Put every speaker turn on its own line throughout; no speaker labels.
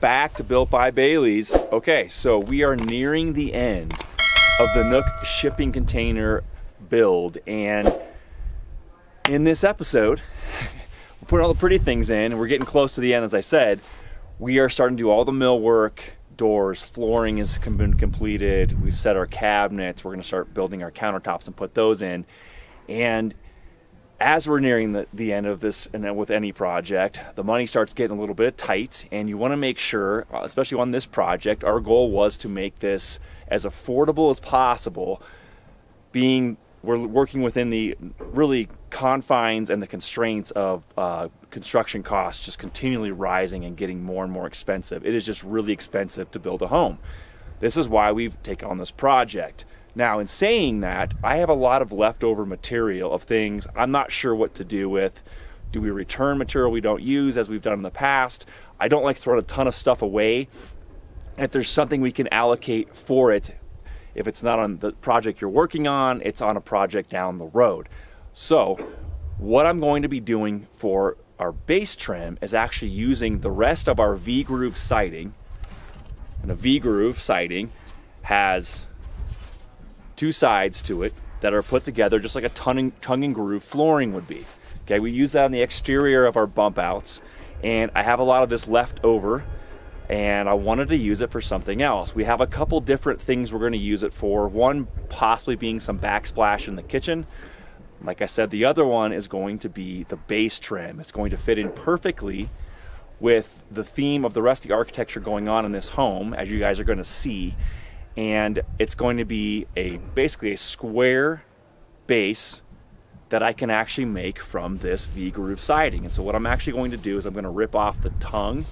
back to Built by Bailey's. Okay, so we are nearing the end of the Nook shipping container build, and in this episode, we're putting all the pretty things in, and we're getting close to the end. As I said, we are starting to do all the millwork. Doors, flooring has been completed. We've set our cabinets. We're going to start building our countertops and put those in. And as we're nearing the end of this, and with any project, the money starts getting a little bit tight, and you want to make sure, especially on this project, our goal was to make this as affordable as possible, being we're working within the really confines and the constraints of construction costs just continually rising and getting more and more expensive. It is just really expensive to build a home. This is why we've taken on this project. Now, in saying that, I have a lot of leftover material of things I'm not sure what to do with. Do we return material we don't use as we've done in the past? I don't like throwing a ton of stuff away. If there's something we can allocate for it, if it's not on the project you're working on, it's on a project down the road. So what I'm going to be doing for our base trim is actually using the rest of our V-groove siding. And a V-groove siding has two sides to it that are put together just like a tongue and groove flooring would be. Okay, we use that on the exterior of our bump outs, and I have a lot of this left over, and I wanted to use it for something else. We have a couple different things we're going to use it for. One possibly being some backsplash in the kitchen. Like I said, the other one is going to be the base trim. It's going to fit in perfectly with the theme of the rest of the architecture going on in this home, as you guys are going to see. And it's going to be basically a square base that I can actually make from this V-groove siding. And so what I'm actually going to do is I'm going to rip off the tongue.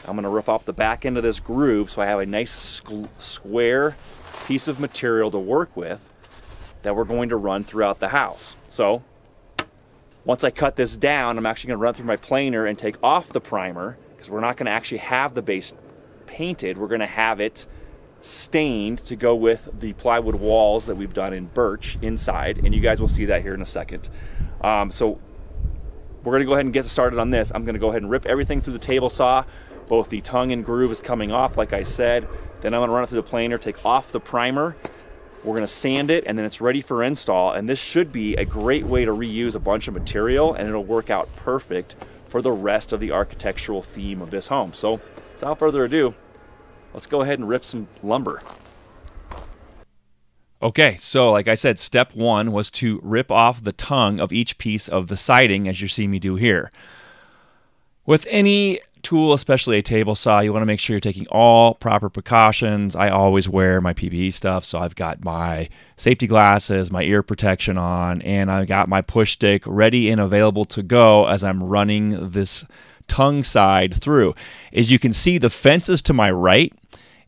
I'm going to rip off the back end of this groove so I have a nice square piece of material to work with that we're going to run throughout the house. So once I cut this down, I'm actually going to run through my planer and take off the primer, because we're not going to actually have the base painted. We're going to have it stained to go with the plywood walls that we've done in birch inside, and you guys will see that here in a second. So we're going to go ahead and get started on this. I'm going to go ahead and rip everything through the table saw. Both the tongue and groove is coming off, like I said. Then I'm going to run it through the planer, take off the primer. We're going to sand it, and then it's ready for install. And this should be a great way to reuse a bunch of material, and it'll work out perfect for the rest of the architectural theme of this home. So without further ado, let's go ahead and rip some lumber. Okay, so like I said, step one was to rip off the tongue of each piece of the siding, as you see me do here. With any tool, especially a table saw, you want to make sure you're taking all proper precautions. I always wear my PPE stuff, so I've got my safety glasses, my ear protection on, and I've got my push stick ready and available to go as I'm running this tongue side through. As you can see, the fence is to my right,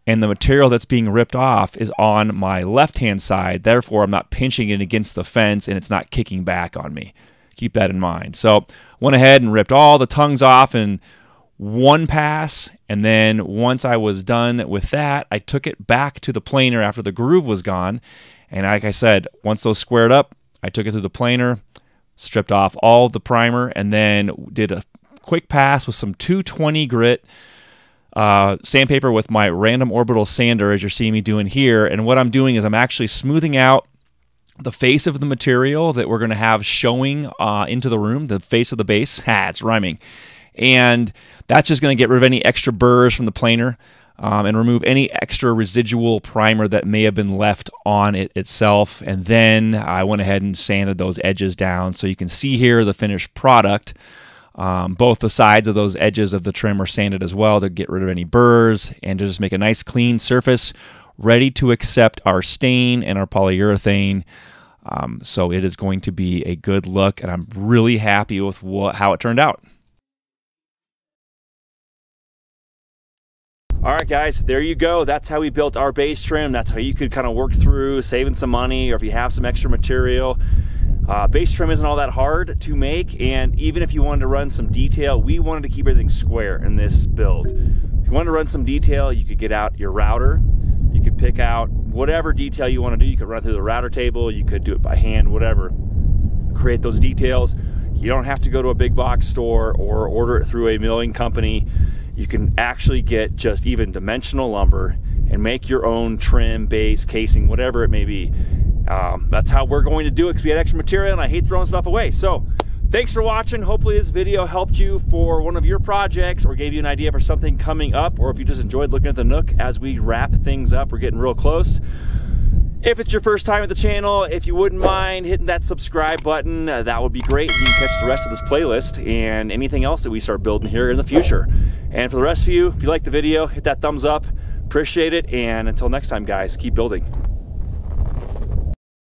and the material that's being ripped off is on my left-hand side. Therefore, I'm not pinching it against the fence, and it's not kicking back on me. Keep that in mind. So went ahead and ripped all the tongues off in one pass, and then once I was done with that, I took it back to the planer after the groove was gone. And like I said, once those squared up, I took it through the planer, stripped off all the primer, and then did a quick pass with some 220 grit sandpaper with my random orbital sander, as you're seeing me doing here. And what I'm doing is I'm actually smoothing out the face of the material that we're going to have showing into the room, the face of the base. It's rhyming. And that's just going to get rid of any extra burrs from the planer and remove any extra residual primer that may have been left on it itself. And then I went ahead and sanded those edges down. So you can see here the finished product. Both the sides of those edges of the trim are sanded as well to get rid of any burrs and to just make a nice clean surface ready to accept our stain and our polyurethane. So it is going to be a good look, and I'm really happy with how it turned out. All right, guys, there you go. That's how we built our base trim. That's how you could kind of work through saving some money, or if you have some extra material. Base trim isn't all that hard to make, and even if you wanted to run some detail, we wanted to keep everything square in this build. If you wanted to run some detail, you could get out your router. You could pick out whatever detail you want to do. You could run through the router table. You could do it by hand, whatever. Create those details. You don't have to go to a big box store or order it through a milling company. you can actually get just even dimensional lumber and make your own trim, base, casing, whatever it may be. That's how we're going to do it, because we had extra material and I hate throwing stuff away. So thanks for watching. Hopefully this video helped you for one of your projects or gave you an idea for something coming up, or if you just enjoyed looking at the Nook as we wrap things up. We're getting real close. If it's your first time at the channel, if you wouldn't mind hitting that subscribe button, that would be great. You can catch the rest of this playlist and anything else that we start building here in the future. And for the rest of you, if you liked the video, hit that thumbs up. Appreciate it, and until next time, guys, keep building.